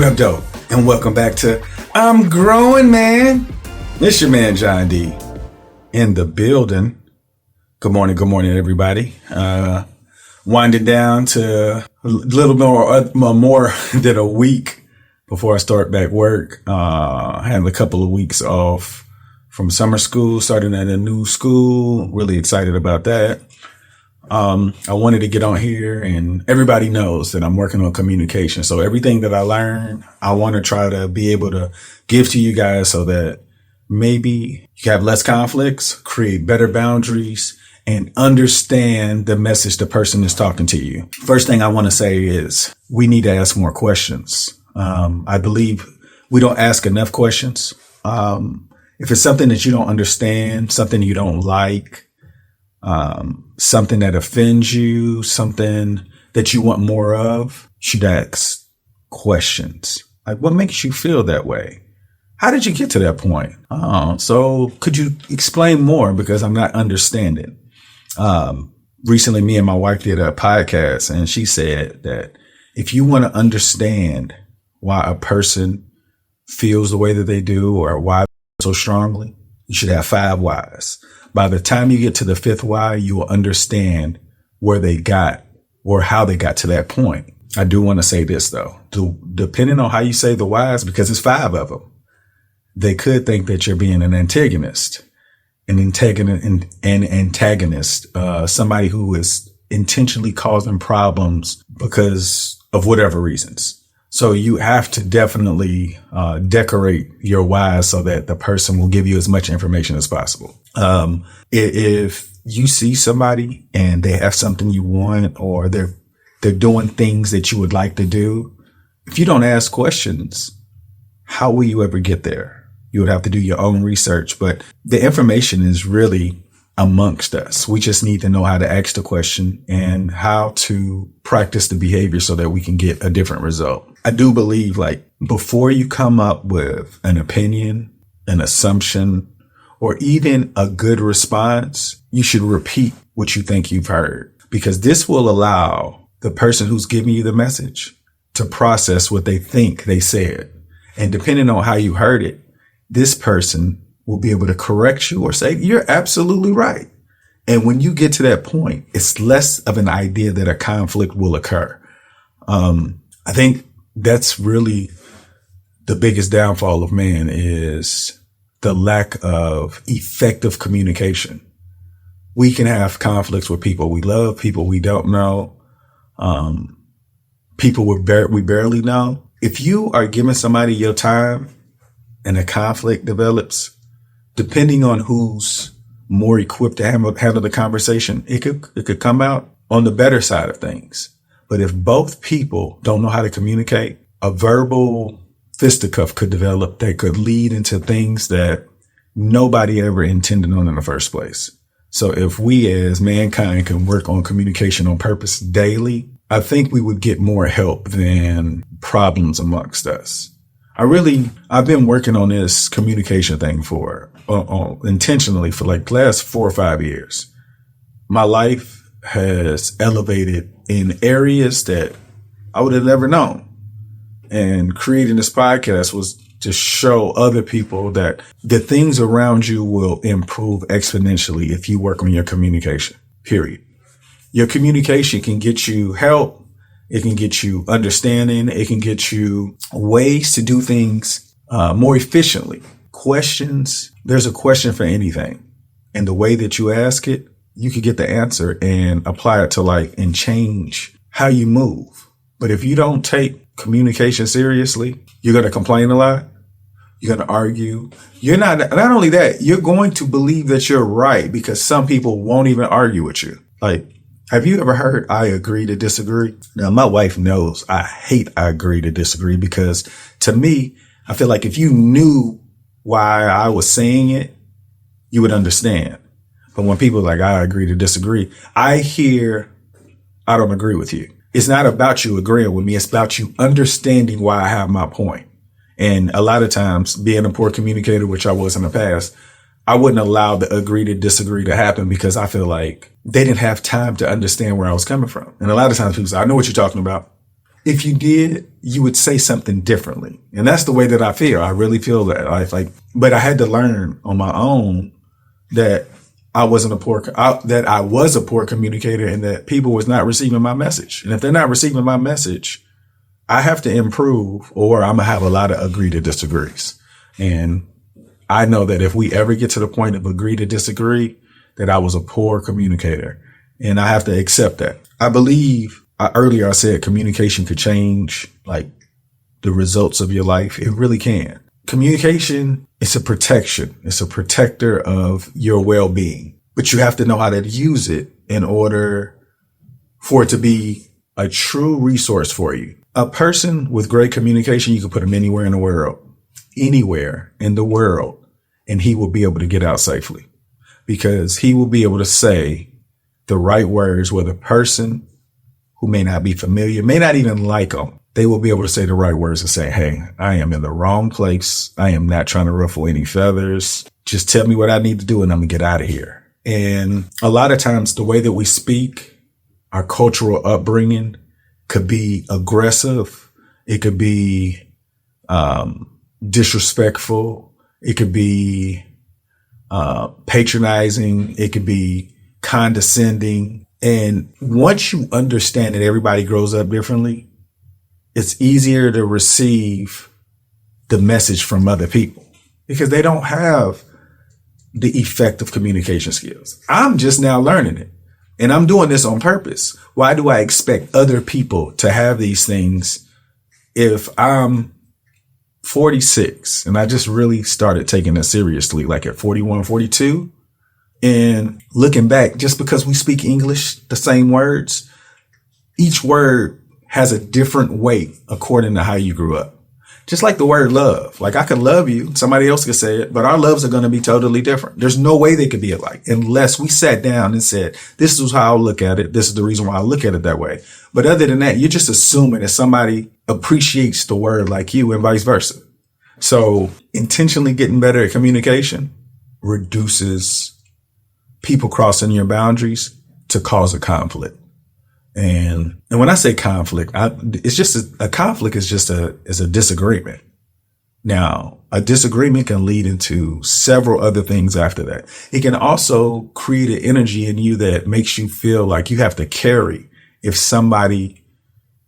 up, dope? And welcome back to I'm Growing Man. It's your man, John D. in the building. Good morning, everybody. Winding down to a little more than a week before I start back work. I had a couple of weeks off from summer school, starting at a new school. Really excited about that. I wanted to get on here, and everybody knows that I'm working on communication. So everything that I learn, I want to try to be able to give to you guys so that maybe you have less conflicts, create better boundaries, and understand the message the person is talking to you. First thing I want to say is we need to ask more questions. I believe we don't ask enough questions. If it's something that you don't understand, something you don't like, something that offends you, something that you want more of, you should ask questions. Like, what makes you feel that way? How did you get to that point? So could you explain more? Because I'm not understanding. Recently, me and my wife did a podcast, and she said that if you want to understand why a person feels the way that they do or why so strongly, you should have 5 whys. By the time you get to the 5th why, you will understand where they got or how they got to that point. I do want to say this, though. Depending on how you say the whys, because it's 5 of them, they could think that you're being an antagonist, somebody who is intentionally causing problems because of whatever reasons. So you have to definitely decorate your whys so that the person will give you as much information as possible. If you see somebody and they have something you want, or they're doing things that you would like to do, if you don't ask questions, how will you ever get there? You would have to do your own research, but the information is really amongst us. We just need to know how to ask the question and how to practice the behavior so that we can get a different result. I do believe, like, before you come up with an opinion, an assumption, or even a good response, you should repeat what you think you've heard, because this will allow the person who's giving you the message to process what they think they said. And depending on how you heard it, this person will be able to correct you or say, you're absolutely right. And when you get to that point, it's less of an idea that a conflict will occur. I think that's really the biggest downfall of man, is the lack of effective communication. We can have conflicts with people we love, people we don't know, people we barely know. If you are giving somebody your time and a conflict develops, depending on who's more equipped to handle the conversation, it could come out on the better side of things. But if both people don't know how to communicate, a verbal fisticuff could develop that could lead into things that nobody ever intended on in the first place. So if we as mankind can work on communication on purpose daily, I think we would get more help than problems amongst us. I've been working on this communication thing intentionally for like the last 4 or 5 years. My life has elevated in areas that I would have never known. And creating this podcast was to show other people that the things around you will improve exponentially if you work on your communication, period. Your communication can get you help. It can get you understanding. It can get you ways to do things more efficiently. Questions, there's a question for anything. And the way that you ask it, you can get the answer and apply it to life and change how you move. But if you don't take communication seriously, you're going to complain a lot. You're going to argue. You're not only that, you're going to believe that you're right, because some people won't even argue with you. Like, have you ever heard I agree to disagree? Now, my wife knows I hate I agree to disagree, because to me, I feel like if you knew why I was saying it, you would understand. But when people are like, I agree to disagree, I hear, I don't agree with you. It's not about you agreeing with me. It's about you understanding why I have my point. And a lot of times, being a poor communicator, which I was in the past, I wouldn't allow the agree to disagree to happen, because I feel like they didn't have time to understand where I was coming from. And a lot of times people say, I know what you're talking about. if you did, you would say something differently. And that's the way that I feel. I really feel that. But I had to learn on my own that I was a poor communicator, and that people was not receiving my message. And if they're not receiving my message, I have to improve, or I'm gonna have a lot of agree to disagrees. And I know that if we ever get to the point of agree to disagree, that I was a poor communicator, and I have to accept that. I believe earlier I said communication could change like the results of your life. It really can. Communication is a protection. It's a protector of your well-being, but you have to know how to use it in order for it to be a true resource for you. A person with great communication, you can put him anywhere in the world, and he will be able to get out safely, because he will be able to say the right words with a person who may not be familiar, may not even like them. They will be able to say the right words and say, hey, I am in the wrong place. I am not trying to ruffle any feathers. Just tell me what I need to do and I'm gonna get out of here. And a lot of times the way that we speak, our cultural upbringing could be aggressive. It could be disrespectful. It could be patronizing. It could be condescending. And once you understand that everybody grows up differently, it's easier to receive the message from other people because they don't have the effective communication skills. I'm just now learning it, and I'm doing this on purpose. Why do I expect other people to have these things if I'm 46 and I just really started taking it seriously, like at 41, 42? And looking back, just because we speak English, the same words, each word has a different weight according to how you grew up. Just like the word love. Like I could love you, somebody else could say it, but our loves are going to be totally different. There's no way they could be alike unless we sat down and said, this is how I look at it. This is the reason why I look at it that way. But other than that, you're just assuming that somebody appreciates the word like you and vice versa. So intentionally getting better at communication reduces people crossing your boundaries to cause a conflict. And when I say conflict, it's just a conflict is just a disagreement. Now, a disagreement can lead into several other things after that. It can also create an energy in you that makes you feel like you have to carry if somebody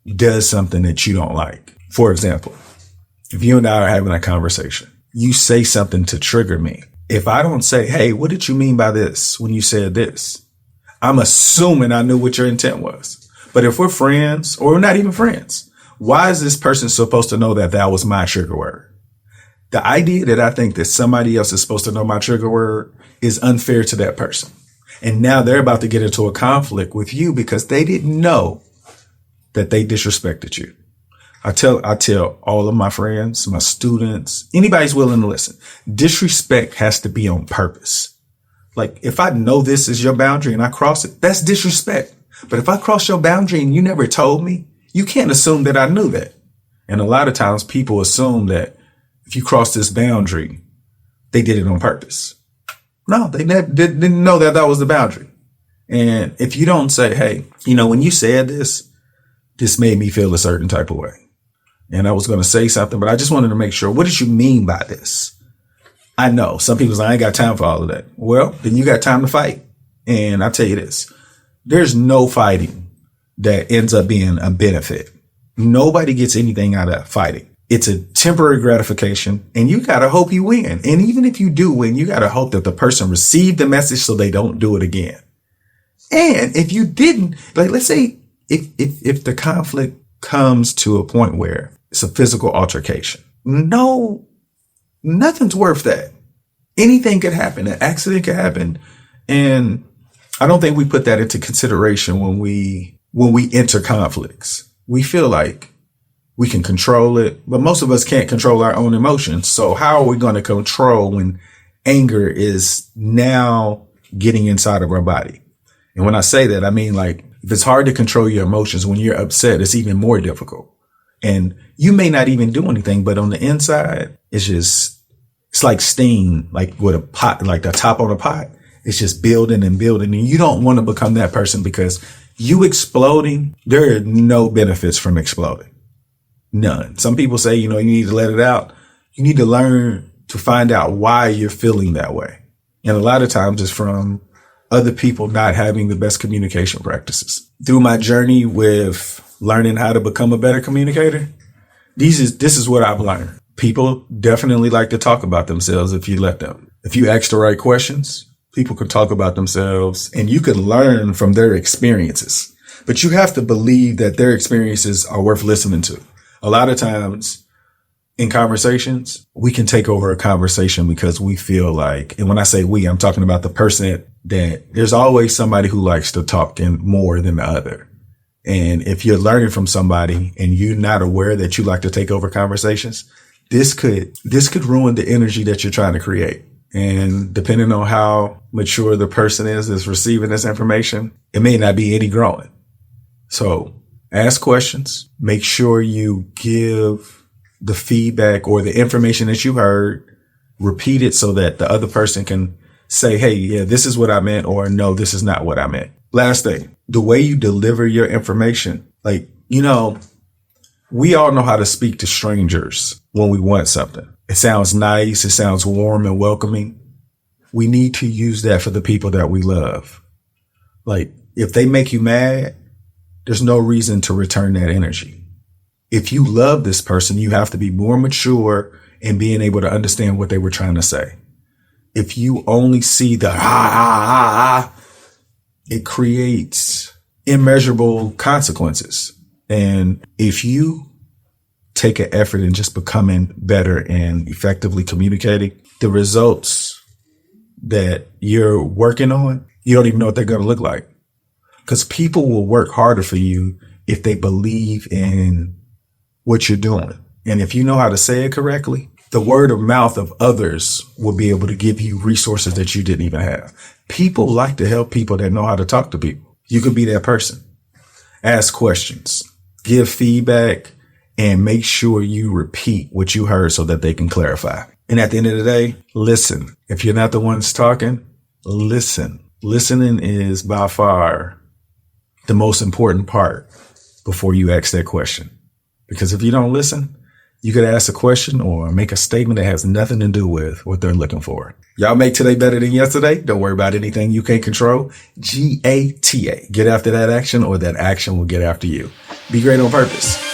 does something that you don't like. For example, if you and I are having a conversation, you say something to trigger me. If I don't say, hey, what did you mean by this when you said this? I'm assuming I knew what your intent was. But if we're friends, or we're not even friends, why is this person supposed to know that that was my trigger word? The idea that I think that somebody else is supposed to know my trigger word is unfair to that person. And now they're about to get into a conflict with you because they didn't know that they disrespected you. I tell all of my friends, my students, anybody's willing to listen. Disrespect has to be on purpose. Like if I know this is your boundary and I cross it, that's disrespect. But if I cross your boundary and you never told me, you can't assume that I knew that. And a lot of times people assume that if you cross this boundary, they did it on purpose. No, they didn't know that that was the boundary. And if you don't say, hey, when you said this made me feel a certain type of way. And I was going to say something, but I just wanted to make sure, what did you mean by this? I know some people say, I ain't got time for all of that. Well, then you got time to fight. And I tell you this, there's no fighting that ends up being a benefit. Nobody gets anything out of fighting. It's a temporary gratification and you got to hope you win. And even if you do win, you got to hope that the person received the message so they don't do it again. And if you didn't, like, let's say if the conflict comes to a point where it's a physical altercation, no, nothing's worth that. Anything could happen. An accident could happen. And I don't think we put that into consideration when we enter conflicts. We feel like we can control it, but most of us can't control our own emotions. So how are we going to control when anger is now getting inside of our body? And when I say that, I mean, like, if it's hard to control your emotions when you're upset, it's even more difficult. And you may not even do anything, but on the inside, it's like steam, like with a pot, like the top on a pot. It's just building and building. And you don't want to become that person because You exploding, there are no benefits from exploding. None. Some people say, you need to let it out. You need to learn to find out why you're feeling that way. And a lot of times it's from other people not having the best communication practices. Through my journey with learning how to become a better communicator, this is what I've learned. People definitely like to talk about themselves if you let them. If you ask the right questions, people can talk about themselves and you can learn from their experiences. But you have to believe that their experiences are worth listening to. A lot of times in conversations, we can take over a conversation because we feel like, and when I say we, I'm talking about the person that there's always somebody who likes to talk in more than the other. And if you're learning from somebody and you're not aware that you like to take over conversations, this could ruin the energy that you're trying to create. And depending on how mature the person is that's receiving this information, it may not be any growing. So ask questions, make sure you give the feedback or the information that you heard, repeat it so that the other person can say, hey, yeah, this is what I meant, or no, this is not what I meant. Last thing, the way you deliver your information, we all know how to speak to strangers when we want something. It sounds nice. It sounds warm and welcoming. We need to use that for the people that we love. If they make you mad, there's no reason to return that energy. If you love this person, you have to be more mature in being able to understand what they were trying to say. If you only see the it creates immeasurable consequences. And if you take an effort in just becoming better and effectively communicating, the results that you're working on, you don't even know what they're going to look like. Because people will work harder for you if they believe in what you're doing. And if you know how to say it correctly, the word of mouth of others will be able to give you resources that you didn't even have. People like to help people that know how to talk to people. You could be that person. Ask questions, give feedback, and make sure you repeat what you heard so that they can clarify. And at the end of the day, listen. If you're not the ones talking, listen. Listening is by far the most important part before you ask that question. Because if you don't listen, you could ask a question or make a statement that has nothing to do with what they're looking for. Y'all make today better than yesterday. Don't worry about anything you can't control. GATA. Get after that action, or that action will get after you. Be great on purpose.